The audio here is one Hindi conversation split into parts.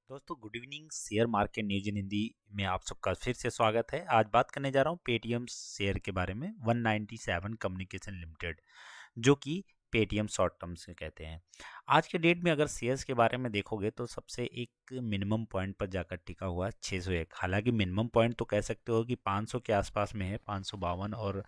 दोस्तों good evening. Share market news in Hindi में आप सबका फिर से स्वागत है। आज बात करने जा रहा हूँ पेटीएम शेयर के बारे में 197 कम्युनिकेशन लिमिटेड, जो कि पेटीएम शॉर्ट टर्म से कहते हैं। आज के डेट में अगर शेयर्स के बारे में देखोगे तो सबसे एक मिनिमम पॉइंट पर जाकर टिका हुआ है 601। हालांकि मिनिमम पॉइंट तो कह सकते हो कि 500 के आसपास में है, 552 और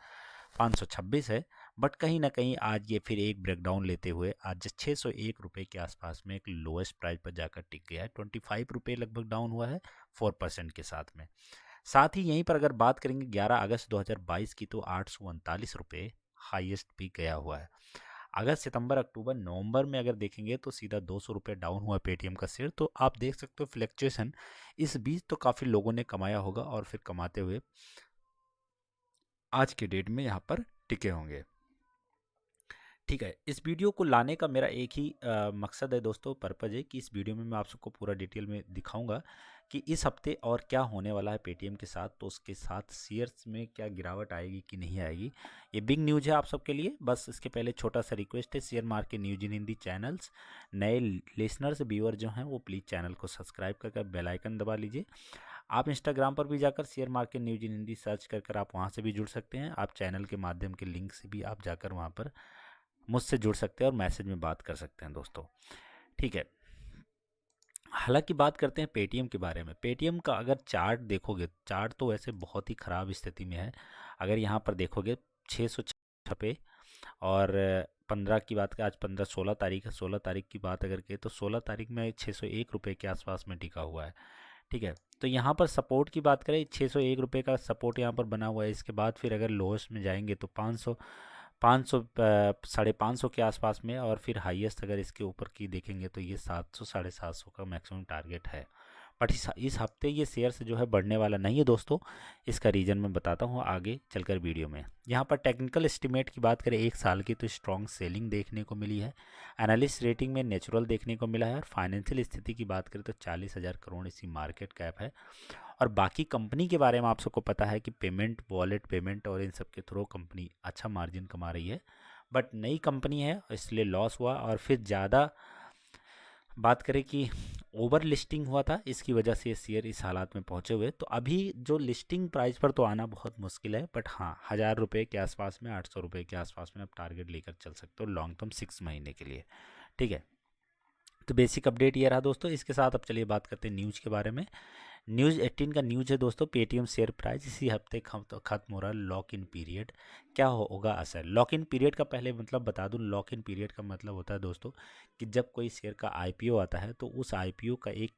526 है। बट कहीं ना कहीं आज ये फिर एक ब्रेकडाउन लेते हुए आज 601 रुपये के आसपास में एक लोएस्ट प्राइस पर जाकर टिक गया है। 25 रुपये लगभग डाउन हुआ है 4% के साथ में। साथ ही यहीं पर अगर बात करेंगे 11 अगस्त 2022 की तो 839 रुपये हाईएस्ट भी गया हुआ है। अगस्त सितंबर अक्टूबर नवंबर में अगर देखेंगे तो सीधा 200 रुपये डाउन हुआ पेटीएम का शेयर। तो आप देख सकते हो फ्लक्चुएशन इस बीच तो काफ़ी लोगों ने कमाया होगा और फिर कमाते हुए आज के डेट में यहाँ पर टिके होंगे। ठीक है, इस वीडियो को लाने का मेरा एक ही मकसद है दोस्तों, पर्पज़ है कि इस वीडियो में मैं आप सबको पूरा डिटेल में दिखाऊंगा कि इस हफ्ते और क्या होने वाला है पेटीएम के साथ। तो उसके साथ शेयर्स में क्या गिरावट आएगी कि नहीं आएगी, ये बिग न्यूज़ है आप सबके लिए। बस इसके पहले छोटा सा रिक्वेस्ट है, share market news in Hindi channels नए लिसनर्स व्यूअर जो हैं वो प्लीज़ चैनल को सब्सक्राइब करके बेल आइकन दबा लीजिए। आप इंस्टाग्राम पर भी जाकर share market news in Hindi search कर आप वहाँ से भी जुड़ सकते हैं। आप चैनल के माध्यम के लिंक से भी आप जाकर वहाँ पर मुझसे जुड़ सकते हैं और मैसेज में बात कर सकते हैं दोस्तों। ठीक है, हालांकि बात करते हैं पेटीएम के बारे में। पेटीएम का अगर चार्ट देखोगे, चार्ट तो वैसे बहुत ही ख़राब स्थिति में है। अगर यहाँ पर देखोगे 606 पे और 15 की बात करें, आज 16 तारीख है, 16 तारीख की बात अगर करें तो 16 तारीख में 601 रुपये के आसपास में टिका हुआ है। ठीक है, तो यहाँ पर सपोर्ट की बात करें 601 रुपये का सपोर्ट यहाँ पर बना हुआ है। इसके बाद फिर अगर लोएस्ट में जाएंगे तो 500 500 550 के आसपास में, और फिर हाईएस्ट अगर इसके ऊपर की देखेंगे तो ये 700 750 का मैक्सिमम टारगेट है। बट इस हफ्ते ये शेयर्स जो है बढ़ने वाला नहीं है दोस्तों। इसका रीज़न मैं बताता हूँ आगे चलकर वीडियो में। यहाँ पर टेक्निकल एस्टिमेट की बात करें एक साल की तो स्ट्रॉन्ग सेलिंग देखने को मिली है। एनालिस्ट रेटिंग में नेचुरल देखने को मिला है। और फाइनेंशियल स्थिति की बात करें तो 40,000 करोड़ इसकी मार्केट कैप है। और बाकी कंपनी के बारे में आप सबको पता है कि पेमेंट, वॉलेट पेमेंट और इन सब के थ्रू कंपनी अच्छा मार्जिन कमा रही है। बट नई कंपनी है इसलिए लॉस हुआ। और फिर ज़्यादा बात करें कि ओवर लिस्टिंग हुआ था, इसकी वजह से ये शेयर इस हालात में पहुंचे हुए। तो अभी जो लिस्टिंग प्राइस पर तो आना बहुत मुश्किल है, बट हाँ 1000 रुपये के आसपास में, 800 रुपये के आसपास में आप टारगेट लेकर चल सकते हो लॉन्ग टर्म 6 महीने के लिए। ठीक है, तो बेसिक अपडेट ये रहा दोस्तों। इसके साथ अब चलिए बात करते हैं न्यूज़ के बारे में। न्यूज़ 18 का न्यूज़ है दोस्तों, पेटीएम शेयर प्राइस इसी हफ्ते खत्म हो रहा है लॉक इन पीरियड। क्या होगा असर लॉक इन पीरियड का, पहले मतलब बता दूं। लॉक इन पीरियड का मतलब होता है दोस्तों कि जब कोई शेयर का आईपीओ आता है तो उस आईपीओ का एक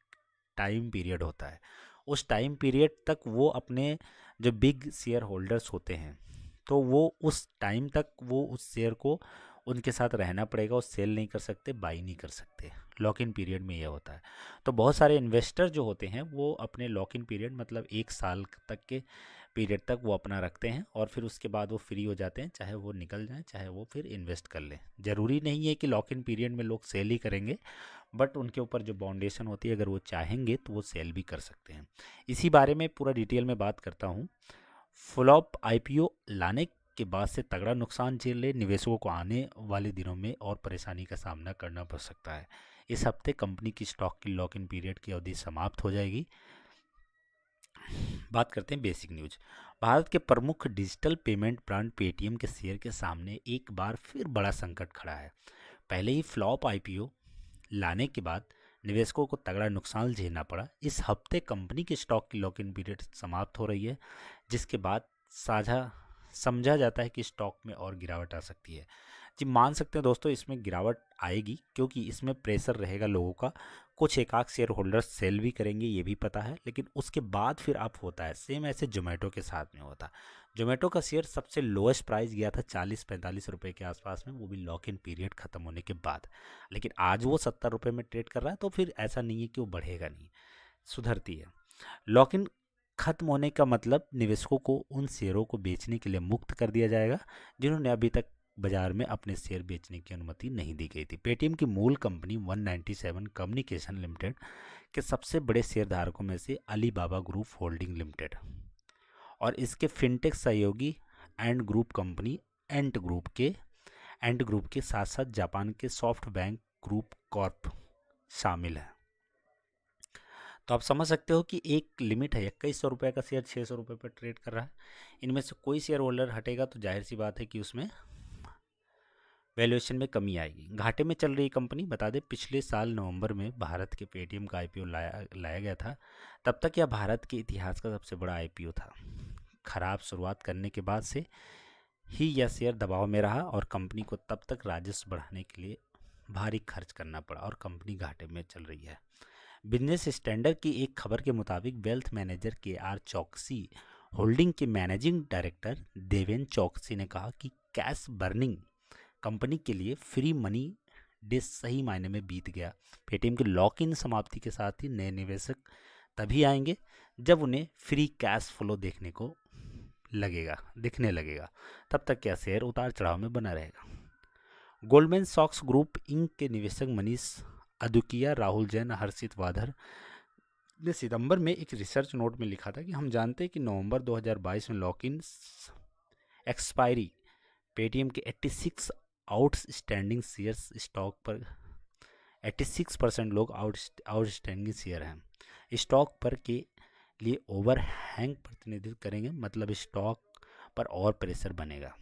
टाइम पीरियड होता है। उस टाइम पीरियड तक वो अपने जो बिग शेयर होल्डर्स होते हैं तो वो उस टाइम तक वो उस शेयर को उनके साथ रहना पड़ेगा। वो सेल नहीं कर सकते, बाई नहीं कर सकते। लॉक इन पीरियड में ये होता है। तो बहुत सारे इन्वेस्टर जो होते हैं वो अपने लॉक इन पीरियड मतलब 1 साल तक के पीरियड तक वो अपना रखते हैं और फिर उसके बाद वो फ्री हो जाते हैं, चाहे वो निकल जाएं चाहे वो फिर इन्वेस्ट कर लें। ज़रूरी नहीं है कि लॉक इन पीरियड में लोग सेल ही करेंगे, बट उनके ऊपर जो बाउंडेशन होती है अगर वो चाहेंगे तो वो सेल भी कर सकते हैं। इसी बारे में पूरा डिटेल में बात करता हूँ। फ्लॉप आईपीओ लाने के बाद से तगड़ा नुकसान झेले निवेशकों को आने वाले दिनों में और परेशानी का सामना करना पड़ सकता है। इस हफ्ते कंपनी की स्टॉक की लॉक इन पीरियड की अवधि समाप्त हो जाएगी। बात करते हैं बेसिक न्यूज। भारत के प्रमुख डिजिटल पेमेंट ब्रांड पेटीएम के शेयर के सामने एक बार फिर बड़ा संकट खड़ा है। पहले ही फ्लॉप आईपीओ लाने के बाद निवेशकों को तगड़ा नुकसान झेलना पड़ा। इस हफ्ते कंपनी की स्टॉक की लॉक इन पीरियड समाप्त हो रही है, जिसके बाद साझा समझा जाता है कि स्टॉक में और गिरावट आ सकती है। जी मान सकते हैं दोस्तों इसमें गिरावट आएगी क्योंकि इसमें प्रेशर रहेगा लोगों का। कुछ एकाक शेयर होल्डर्स सेल भी करेंगे ये भी पता है, लेकिन उसके बाद फिर अप होता है। सेम ऐसे जोमेटो के साथ में होता। जोमेटो का शेयर सबसे लोएस्ट प्राइस गया था 40-45 रुपये के आसपास में, वो भी लॉक इन पीरियड खत्म होने के बाद। लेकिन आज वो 70 रुपये में ट्रेड कर रहा है, तो फिर ऐसा नहीं है कि वो बढ़ेगा नहीं, सुधरती है। लॉक इन खत्म होने का मतलब निवेशकों को उन शेयरों को बेचने के लिए मुक्त कर दिया जाएगा जिन्होंने अभी तक बाजार में अपने शेयर बेचने की अनुमति नहीं दी गई थी। पेटीएम की मूल कंपनी 197 कम्युनिकेशन लिमिटेड के सबसे बड़े शेयरधारकों में से अलीबाबा ग्रुप होल्डिंग लिमिटेड और इसके फिनटेक सहयोगी and group company Ant group के साथ साथ जापान के सॉफ्ट बैंक ग्रुप कॉर्प शामिल है। तो आप समझ सकते हो कि एक लिमिट है, 2100 रुपये का शेयर 600 रुपये पर ट्रेड कर रहा है। इनमें से कोई शेयर होल्डर हटेगा तो जाहिर सी बात है कि उसमें वैल्यूएशन में कमी आएगी। घाटे में चल रही कंपनी, बता दें पिछले साल नवंबर में भारत के पेटीएम का आईपीओ लाया गया था। तब तक यह भारत के इतिहास का सबसे बड़ा आईपीओ था। खराब शुरुआत करने के बाद से ही यह शेयर दबाव में रहा और कंपनी को तब तक राजस्व बढ़ाने के लिए भारी खर्च करना पड़ा और कंपनी घाटे में चल रही है। बिजनेस स्टैंडर्ड की एक खबर के मुताबिक वेल्थ मैनेजर के आर चौकसी होल्डिंग के मैनेजिंग डायरेक्टर देवेन चौकसी ने कहा कि कैश बर्निंग कंपनी के लिए फ्री मनी डे सही मायने में बीत गया। पेटीएम के लॉक इन समाप्ति के साथ ही नए निवेशक तभी आएंगे जब उन्हें फ्री कैश फ्लो दिखने लगेगा। तब तक क्या शेयर उतार चढ़ाव में बना रहेगा। गोल्डमैन सॉक्स ग्रुप इंक के निवेशक मनीष अदुकिया, राहुल जैन, हर्षित वाधर ने सितंबर में एक रिसर्च नोट में लिखा था कि हम जानते हैं कि नवंबर 2022 में लॉक इन एक्सपायरी पेटीएम के 86 आउटस्टैंडिंग शेयर्स स्टॉक पर 86% लोग आउटस्टैंडिंग शेयर हैं स्टॉक पर के लिए ओवरहैंग प्रतिनिधित्व करेंगे, मतलब स्टॉक पर और प्रेशर बनेगा।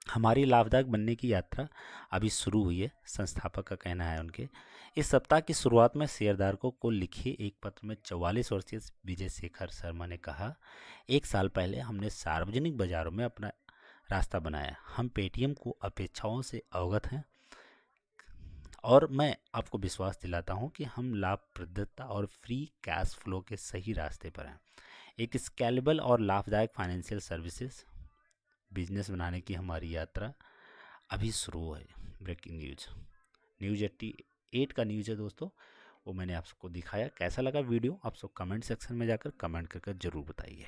हमारी लाभदायक बनने की यात्रा अभी शुरू हुई है, संस्थापक का कहना है उनके। इस सप्ताह की शुरुआत में शेयरधारकों को लिखे एक पत्र में 44 वर्षीय विजय शेखर शर्मा ने कहा, एक साल पहले हमने सार्वजनिक बाजारों में अपना रास्ता बनाया। हम पेटीएम को अपेक्षाओं से अवगत हैं और मैं आपको विश्वास दिलाता हूं कि हम लाभप्रदता और फ्री कैश फ्लो के सही रास्ते पर हैं। एक स्केलेबल और लाभदायक फाइनेंशियल सर्विसेज बिजनेस बनाने की हमारी यात्रा अभी शुरू है। ब्रेकिंग न्यूज़ 88 का न्यूज़ है दोस्तों, वो मैंने आपको दिखाया। कैसा लगा वीडियो आप सब कमेंट सेक्शन में जाकर कमेंट करके ज़रूर बताइए।